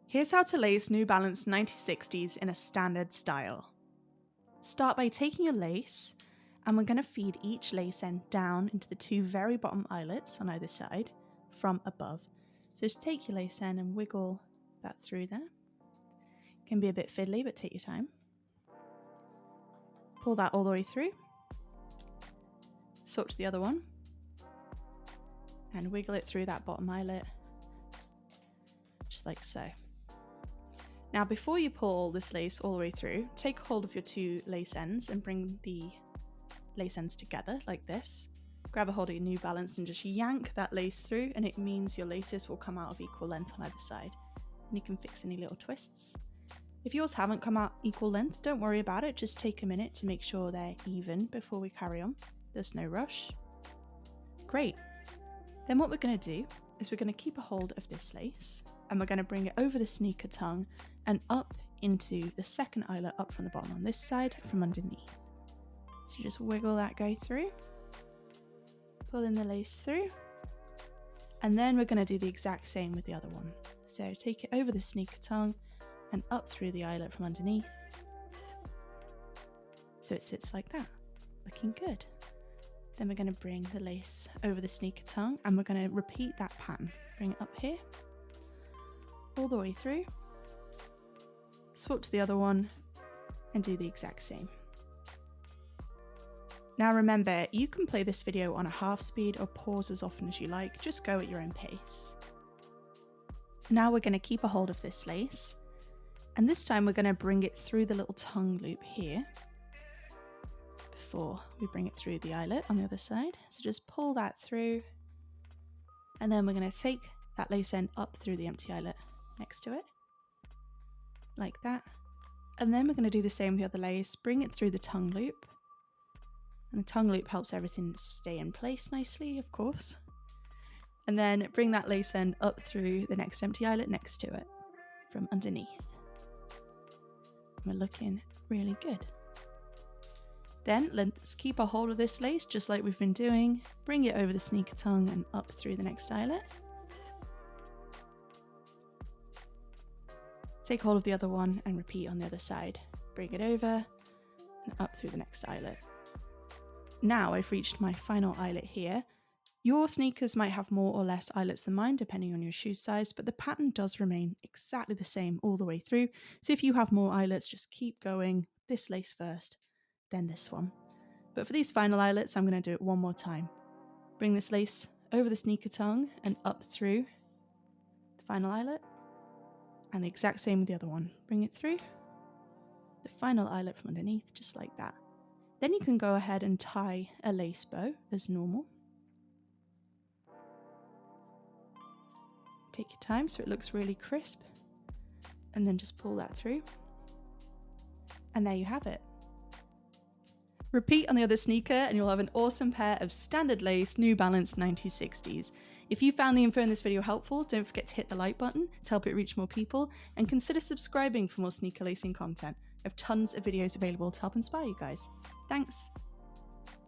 Here's how to lace New Balance 9060s in a standard style. Start by taking your lace, and we're going to feed each lace end down into the two very bottom eyelets on either side from above. So just take your lace end and wiggle that through there. It can be a bit fiddly, but take your time. Pull that all the way through. Swap to the other one and wiggle it through that bottom eyelet, just like so. Now, before you pull this lace all the way through, take hold of your two lace ends and bring the lace ends together like this. Grab a hold of your New Balance and just yank that lace through, and it means your laces will come out of equal length on either side. And you can fix any little twists. If yours haven't come out equal length, don't worry about it. Just take a minute to make sure they're even before we carry on. There's no rush. Great. Then what we're going to do is we're going to keep a hold of this lace and we're going to bring it over the sneaker tongue and up into the second eyelet up from the bottom on this side from underneath. So you just wiggle that guy through, pull in the lace through, and then we're going to do the exact same with the other one. So take it over the sneaker tongue and up through the eyelet from underneath. So it sits like that, looking good. Then we're going to bring the lace over the sneaker tongue and we're going to repeat that pattern. Bring it up here, all the way through, swap to the other one and do the exact same. Now remember, you can play this video on a half speed or pause as often as you like, just go at your own pace. Now we're going to keep a hold of this lace, and this time we're going to bring it through the little tongue loop here before we bring it through the eyelet on the other side. So just pull that through, and then we're going to take that lace end up through the empty eyelet next to it, like that. And then we're going to do the same with the other lace, bring it through the tongue loop. And the tongue loop helps everything stay in place nicely, of course. And then bring that lace end up through the next empty eyelet next to it from underneath. We're looking really good. Then let's keep a hold of this lace just like we've been doing. Bring it over the sneaker tongue and up through the next eyelet. Take hold of the other one and repeat on the other side. Bring it over and up through the next eyelet. Now I've reached my final eyelet here. Your sneakers might have more or less eyelets than mine depending on your shoe size, but the pattern does remain exactly the same all the way through. So if you have more eyelets, just keep going. This lace first, then this one. But for these final eyelets, I'm going to do it one more time. Bring this lace over the sneaker tongue and up through the final eyelet. And the exact same with the other one. Bring it through the final eyelet from underneath, just like that. Then you can go ahead and tie a lace bow as normal. Take your time so it looks really crisp. And then just pull that through. And there you have it. Repeat on the other sneaker and you'll have an awesome pair of standard lace New Balance 9060s. If you found the info in this video helpful, don't forget to hit the like button to help it reach more people, and consider subscribing for more sneaker lacing content. I have tons of videos available to help inspire you guys. Thanks!